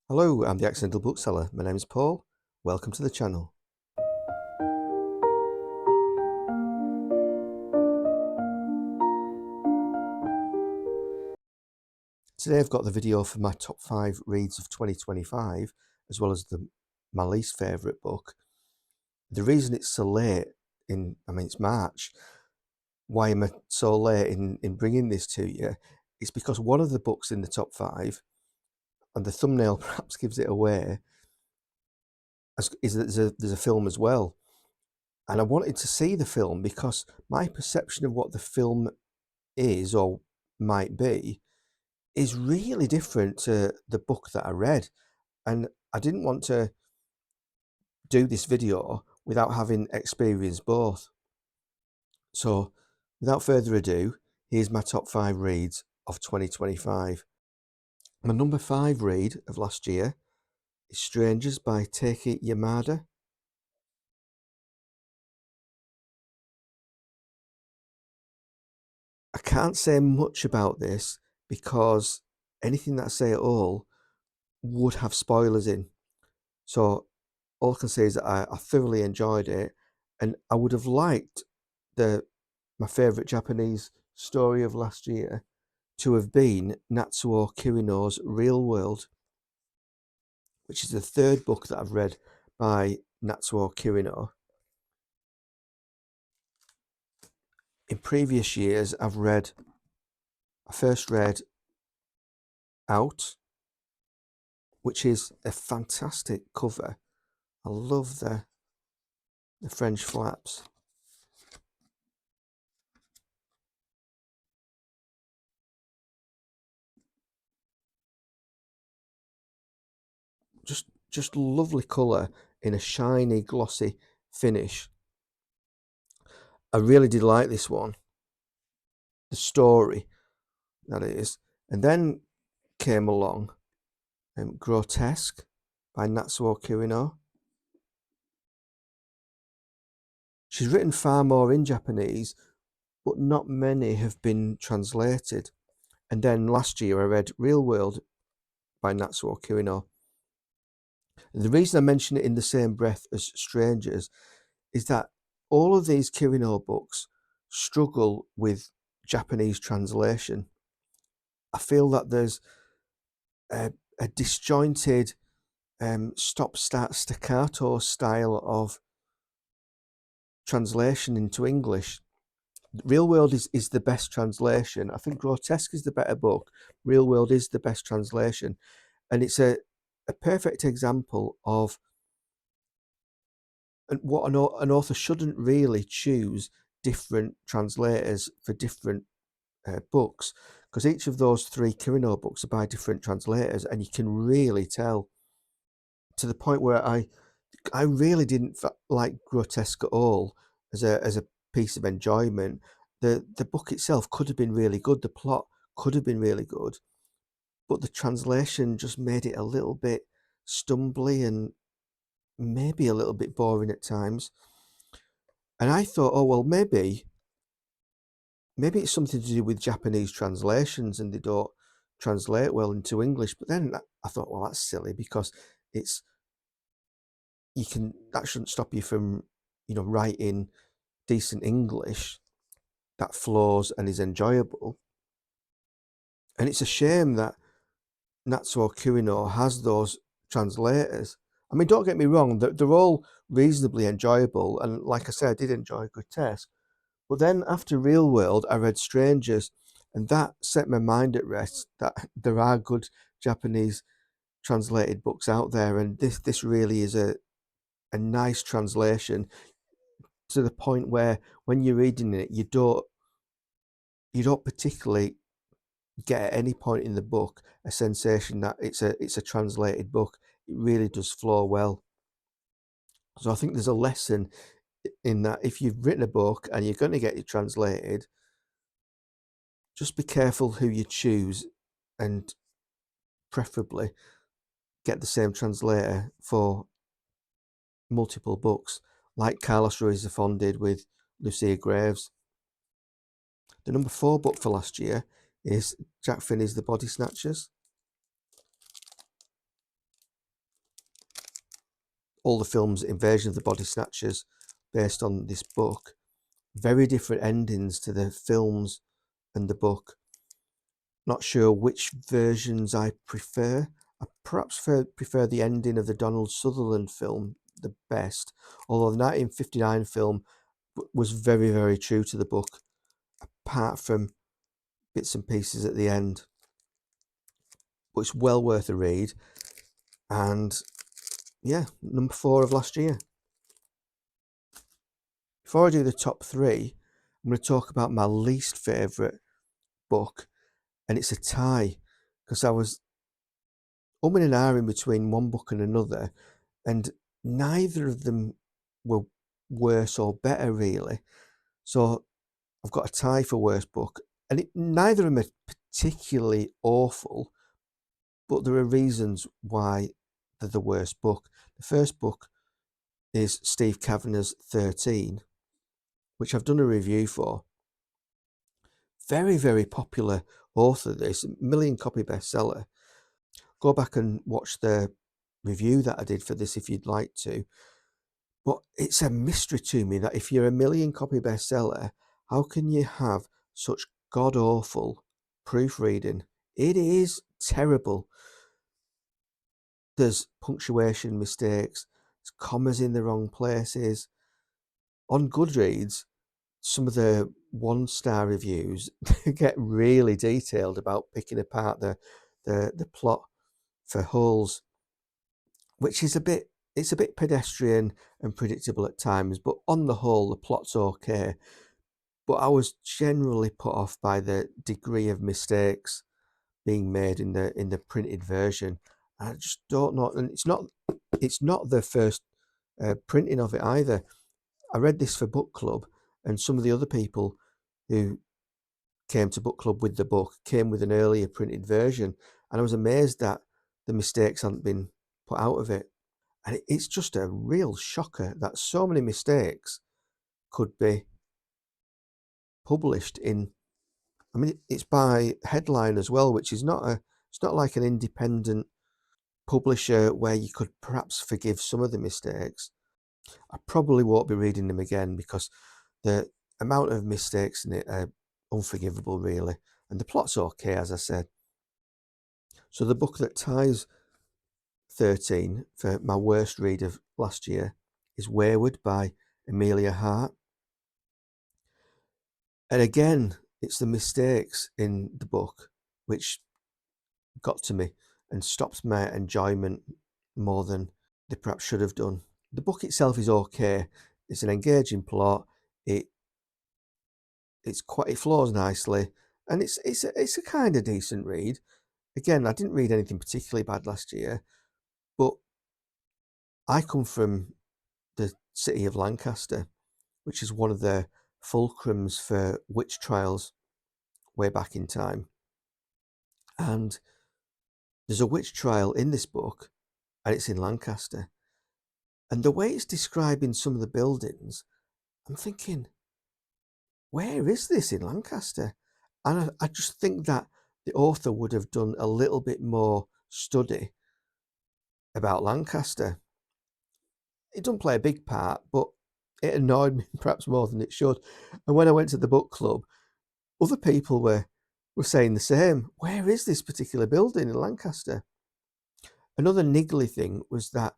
Hello, I'm the Accidental Bookseller. My name is Paul. Welcome to the channel. Today I've got the video for my top 5 reads of 2025, as well as my least favourite book. The reason it's so late it's March. Why am I so late in bringing this to you? It's because one of the books in the top 5, and the thumbnail perhaps gives it away, is that there's a film as well. And I wanted to see the film because my perception of what the film is or might be is really different to the book that I read. And I didn't want to do this video without having experienced both. So without further ado, here's my top 5 reads of 2025. My number 5 read of last year is Strangers by Taiki Yamada. I can't say much about this because anything that I say at all would have spoilers in. So all I can say is that I thoroughly enjoyed it, and I would have liked my favourite Japanese story of last year to have been Natsuo Kirino's Real World, which is the third book that I've read by Natsuo Kirino. In previous years, I first read Out, which is a fantastic cover. I love the French flaps. Just lovely colour in a shiny, glossy finish. I really did like this one. The story, that is. And then came along Grotesque by Natsuo Kirino. She's written far more in Japanese, but not many have been translated. And then last year I read Real World by Natsuo Kirino. And the reason I mention it in the same breath as Strangers is that all of these Kirino books struggle with Japanese translation. I feel that there's a disjointed stop-start staccato style of translation into English. Real World is the best translation. I think Grotesque is the better book. Real World is the best translation. And it's a perfect example of what an author shouldn't really choose different translators for different books, because each of those 3 Kirino books are by different translators, and you can really tell, to the point where I really didn't like Grotesque at all as a piece of enjoyment. The book itself could have been really good. The plot could have been really good, but the translation just made it a little bit stumbly and maybe a little bit boring at times. And I thought, oh well, maybe it's something to do with Japanese translations and they don't translate well into English. But then I thought, well, that's silly, because that shouldn't stop you from, writing decent English that flows and is enjoyable. And it's a shame that Natsuo Kirino has those translators. I mean, don't get me wrong, they're all reasonably enjoyable, and like I said, I did enjoy Grotesque. But then after Real World, I read Strangers, and that set my mind at rest that there are good Japanese translated books out there, and this really is a nice translation, to the point where when you're reading it, you don't particularly get at any point in the book a sensation that it's a translated book. It really does flow well. So I think there's a lesson in that. If you've written a book and you're going to get it translated, just be careful who you choose, and preferably get the same translator for multiple books, like Carlos Ruiz Zafón did with Lucia Graves. The number 4 book for last year is Jack Finney's The Body Snatchers. all the films, Invasion of the Body Snatchers, based on this book. Very different endings to the films and the book. Not sure which versions I prefer. I perhaps prefer the ending of the Donald Sutherland film the best, although the 1959 film was very, very true to the book, apart from bits and pieces at the end. But it's well worth a read. And yeah, number 4 of last year. Before I do the top 3, I'm going to talk about my least favourite book, and it's a tie, because I was and ahhing between one book and another, and neither of them were worse or better, really. So I've got a tie for worst book, and neither of them are particularly awful, but there are reasons why they're the worst book. The first book is Steve Kavanagh's 13, which I've done a review for. Very, very popular author, this million copy bestseller. Go back and watch the review that I did for this if you'd like to. But it's a mystery to me that if you're a million copy bestseller, how can you have such god-awful proofreading? It is terrible. There's punctuation mistakes, there's commas in the wrong places. On Goodreads, some of the 1-star reviews get really detailed about picking apart the plot for holes, which is it's a bit pedestrian and predictable at times, but on the whole the plot's okay. But I was generally put off by the degree of mistakes being made in the printed version. I just don't know, and it's not the first printing of it either. I read this for book club, and some of the other people who came to book club with the book came with an earlier printed version, and I was amazed that the mistakes hadn't been put out of it. And it's just a real shocker that so many mistakes could be published in. I mean, it's by Headline as well, which is it's not like an independent publisher where you could perhaps forgive some of the mistakes. I probably won't be reading them again because the amount of mistakes in it are unforgivable, really. And the plot's okay, as I said. So the book that ties 13 for my worst read of last year is Wayward by Amelia Hart. And again, it's the mistakes in the book which got to me and stopped my enjoyment more than they perhaps should have done. The book itself is okay. It's an engaging plot. It flows nicely, and it's a kind of decent read. Again, I didn't read anything particularly bad last year, but I come from the city of Lancaster, which is one of the fulcrums for witch trials way back in time. And there's a witch trial in this book, and it's in Lancaster. And the way it's describing some of the buildings, I'm thinking, where is this in Lancaster? And I just think that the author would have done a little bit more study about Lancaster. It doesn't play a big part, but it annoyed me perhaps more than it should. And when I went to the book club, other people were saying the same. Where is this particular building in Lancaster? Another niggly thing was that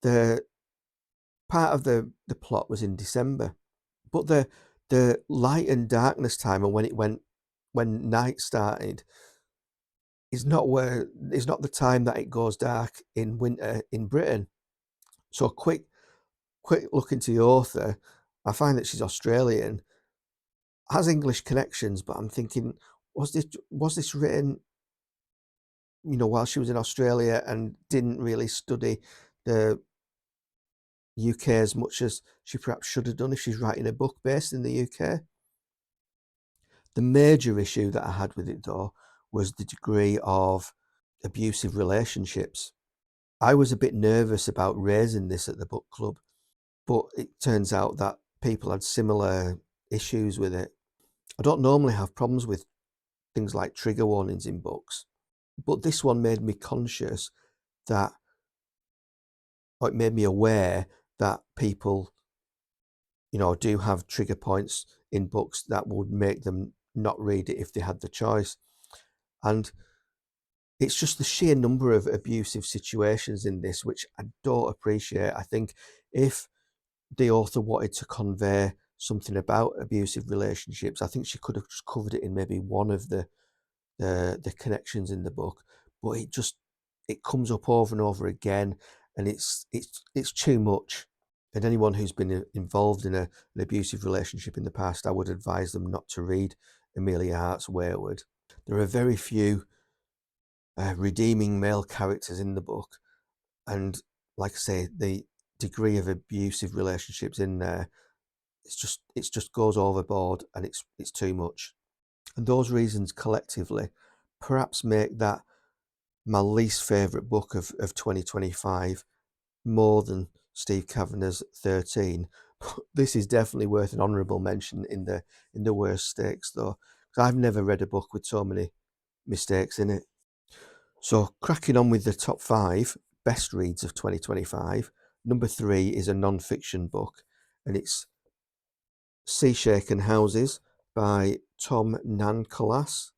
the part of the plot was in December, but the light and darkness time and when night started is not the time that it goes dark in winter in Britain. So quick look into the author. I find that she's Australian, has English connections, but I'm thinking, was this written, while she was in Australia and didn't really study the UK as much as she perhaps should have done if she's writing a book based in the UK? The major issue that I had with it, though, was the degree of abusive relationships. I was a bit nervous about raising this at the book club, but it turns out that people had similar issues with it. I don't normally have problems with things like trigger warnings in books, but this one made me conscious that or it made me aware that people, you know, do have trigger points in books that would make them not read it if they had the choice. And it's just the sheer number of abusive situations in this, which I don't appreciate. I think if the author wanted to convey something about abusive relationships, I think she could have just covered it in maybe one of the connections in the book, but it comes up over and over again, and it's too much. And anyone who's been involved in an abusive relationship in the past, I would advise them not to read Amelia Hart's Wayward. There are very few redeeming male characters in the book, and like I say, the degree of abusive relationships in there, it just goes overboard, and it's too much. And those reasons collectively perhaps make that my least favourite book of 2025, more than Steve Kavanagh's 13. This is definitely worth an honourable mention in the worst stakes, though, because I've never read a book with so many mistakes in it. So, cracking on with the top 5 best reads of 2025, number 3 is a non-fiction book, and it's Sea Shaken Houses by Tom Nancolas.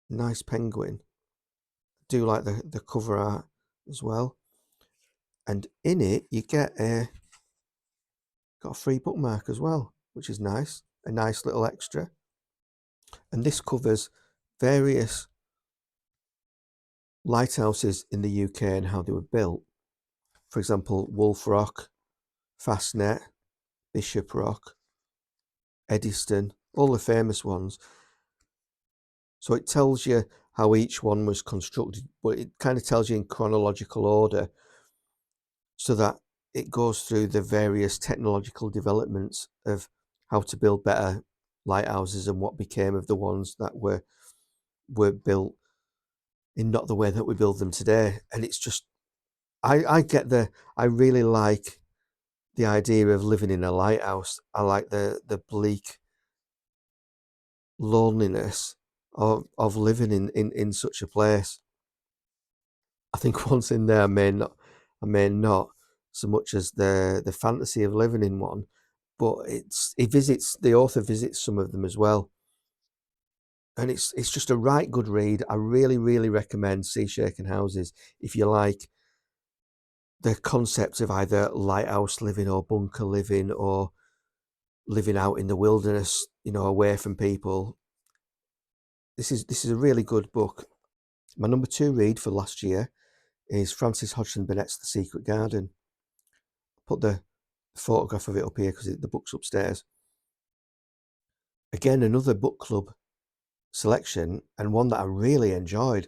Nice penguin. Do like the cover art as well. And in it, you got a free bookmark as well, which is nice. A nice little extra. And this covers various lighthouses in the UK and how they were built. For example, Wolf Rock, Fastnet, Bishop Rock, Eddystone, all the famous ones. So it tells you how each one was constructed, but it kind of tells you in chronological order, so that it goes through the various technological developments of how to build better lighthouses and what became of the ones that were built in not the way that we build them today. And it's just, I really like the idea of living in a lighthouse. I like the bleak loneliness of living in such a place. I think once in there, I may not so much as the fantasy of living in one, but the author visits some of them as well, and it's just a right good read. I really recommend Sea Shaken Houses if you like the concept of either lighthouse living or bunker living or living out in the wilderness, you know, away from people. This is a really good book. My number 2 read for last year is Frances Hodgson Burnett's The Secret Garden. Put the photograph of it up here because the book's upstairs. Again, another book club selection, and one that I really enjoyed.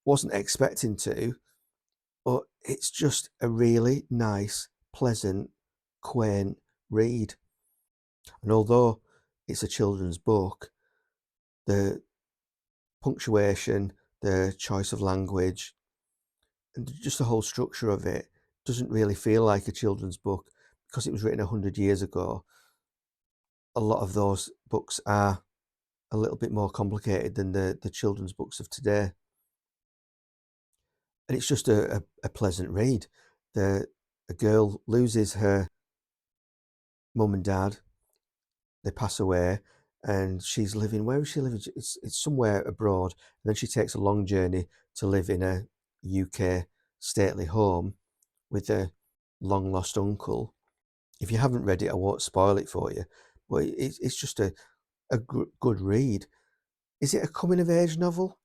Wasn't expecting to, but it's just a really nice, pleasant, quaint read. And although it's a children's book, the punctuation, the choice of language, and just the whole structure of it doesn't really feel like a children's book because it was written 100 years ago. A lot of those books are a little bit more complicated than the children's books of today. And it's just a pleasant read. A girl loses her mum and dad. They pass away, and she's living, where is she living? It's somewhere abroad. And then she takes a long journey to live in a UK stately home with a long lost uncle. If you haven't read it, I won't spoil it for you, but it's just a good read. Is it a coming of age novel?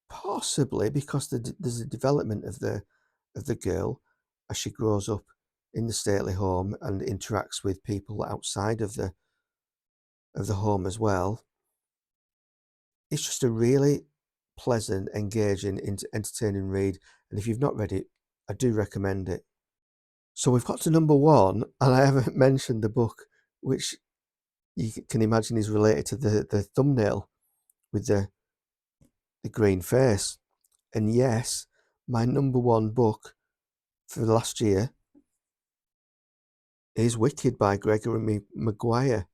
Possibly, because there's a development of the girl as she grows up in the stately home and interacts with people outside of the home as well. It's just a really pleasant, engaging, entertaining read, and if you've not read it, I do recommend it. So we've got to number 1, and I haven't mentioned the book, which you can imagine is related to the thumbnail with the green face. And yes, my number 1 book for last year is Wicked by Gregory Maguire.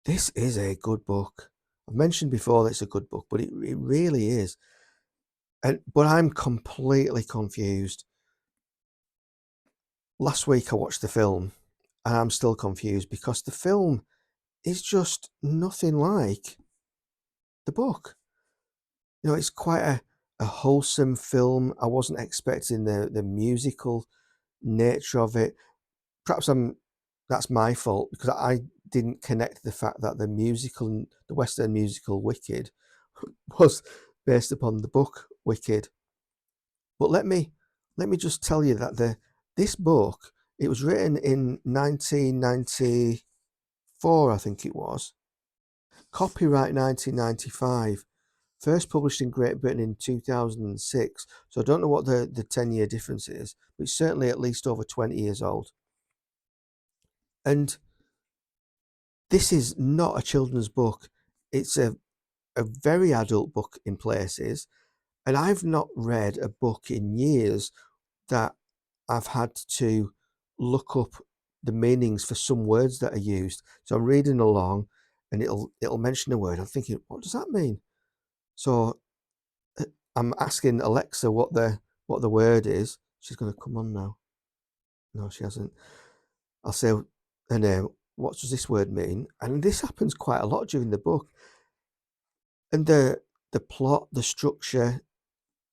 This is a good book. I've mentioned before that it's a good book, but it really is. But I'm completely confused. Last week I watched the film and I'm still confused because the film is just nothing like the book. You know, it's quite a wholesome film. I wasn't expecting the musical nature of it. Perhaps that's my fault because I didn't connect the fact that the Western musical Wicked was based upon the book Wicked. But let me just tell you that this book, it was written in 1994, I think it was. Copyright 1995. First published in Great Britain in 2006. So I don't know what the 10-year difference is, but it's certainly at least over 20 years old. And this is not a children's book. It's a very adult book in places. And I've not read a book in years that I've had to look up the meanings for some words that are used. So I'm reading along and it'll mention a word. I'm thinking, what does that mean? So I'm asking Alexa what the word is. She's going to come on now. No, she hasn't. I'll say her name. What does this word mean? And this happens quite a lot during the book. And the plot, the structure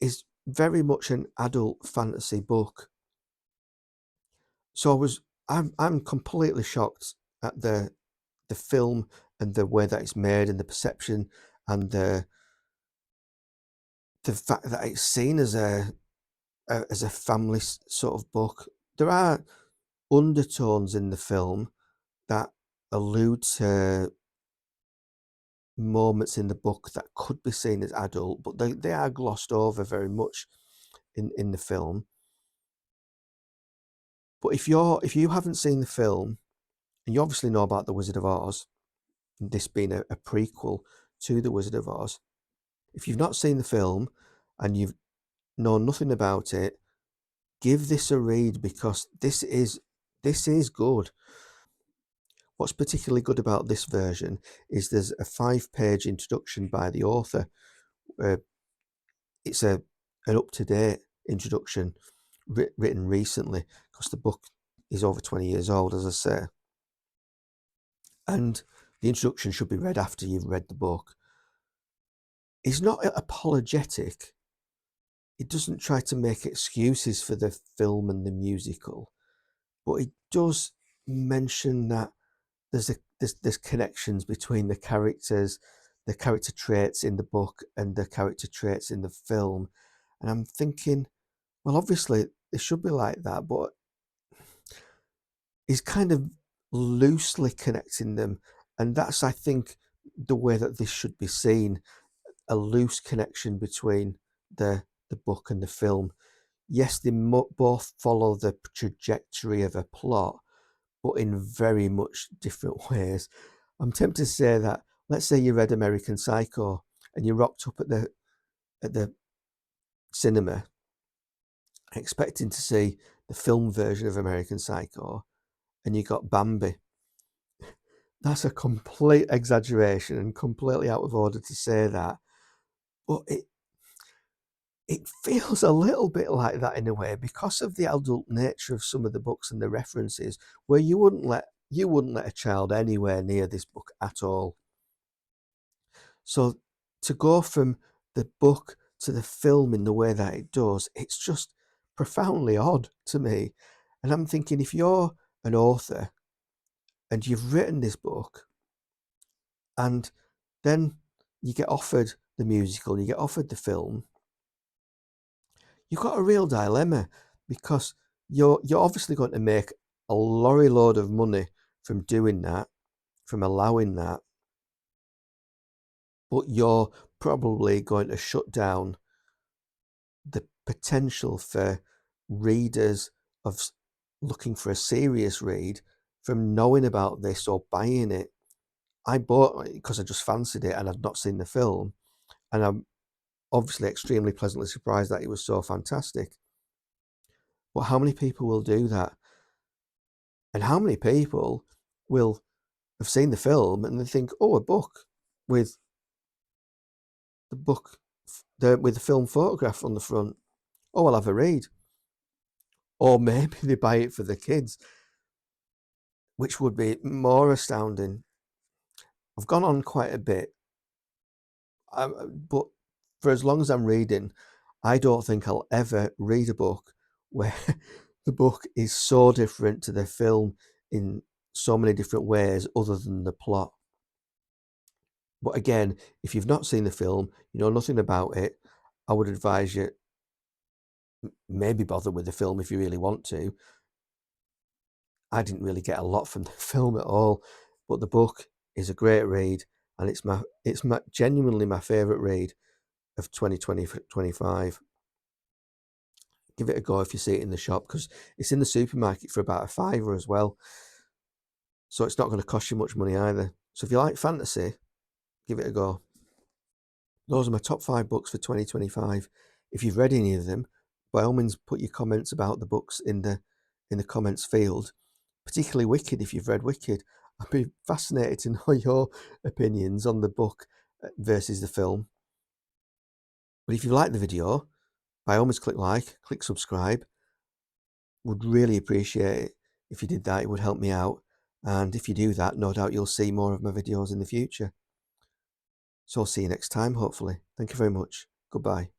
is very much an adult fantasy book. So I'm completely shocked at the film and the way that it's made and the perception and the fact that it's seen as a family sort of book. There are undertones in the film that allude to moments in the book that could be seen as adult, but they are glossed over very much in the film. But if you haven't seen the film, and you obviously know about The Wizard of Oz, this being a prequel to The Wizard of Oz, if you've not seen the film and you've known nothing about it, give this a read because this is good. What's particularly good about this version is there's a 5-page introduction by the author. It's an up-to-date introduction written recently because the book is over 20 years old, as I say. And the introduction should be read after you've read the book. It's not apologetic. It doesn't try to make excuses for the film and the musical, but it does mention that there's connections between the characters, the character traits in the book and the character traits in the film. And I'm thinking, well, obviously it should be like that, but he's kind of loosely connecting them. And that's, I think, the way that this should be seen, a loose connection between the book and the film. Yes, they both follow the trajectory of a plot, but in very much different ways. I'm tempted to say that, let's say you read American Psycho and you rocked up at the cinema expecting to see the film version of American Psycho, and you got Bambi. That's a complete exaggeration and completely out of order to say that, but it feels a little bit like that in a way because of the adult nature of some of the books and the references, where you wouldn't let a child anywhere near this book at all. So to go from the book to the film in the way that it does, it's just profoundly odd to me. And I'm thinking, if you're an author and you've written this book and then you get offered the musical, you get offered the film, you've got a real dilemma because you're obviously going to make a lorry load of money from doing that, from allowing that, but you're probably going to shut down the potential for readers of looking for a serious read from knowing about this or buying it. I bought it because I just fancied it and I'd not seen the film, and I'm obviously extremely pleasantly surprised that it was so fantastic. But how many people will do that? And how many people will have seen the film and they think, oh, a book with the book with the film photograph on the front. Oh, I'll have a read. Or maybe they buy it for the kids, which would be more astounding. I've gone on quite a bit, but for as long as I'm reading, I don't think I'll ever read a book where the book is so different to the film in so many different ways other than the plot. But again, if you've not seen the film, you know nothing about it, I would advise you maybe bother with the film if you really want to. I didn't really get a lot from the film at all, but the book is a great read, and it's genuinely my favourite read of 2025. Give it a go if you see it in the shop, because it's in the supermarket for about £5 as well, so it's not going to cost you much money either. So if you like fantasy, give it a go. Those are my top 5 books for 2025. If you've read any of them, by all means put your comments about the books in the comments field, particularly Wicked. If you've read Wicked, I'd be fascinated to know your opinions on the book versus the film. But if you like the video, by all means click like, click subscribe. Would really appreciate it if you did that. It would help me out, and if you do that, no doubt you'll see more of my videos in the future. So I'll see you next time, hopefully. Thank you very much. Goodbye.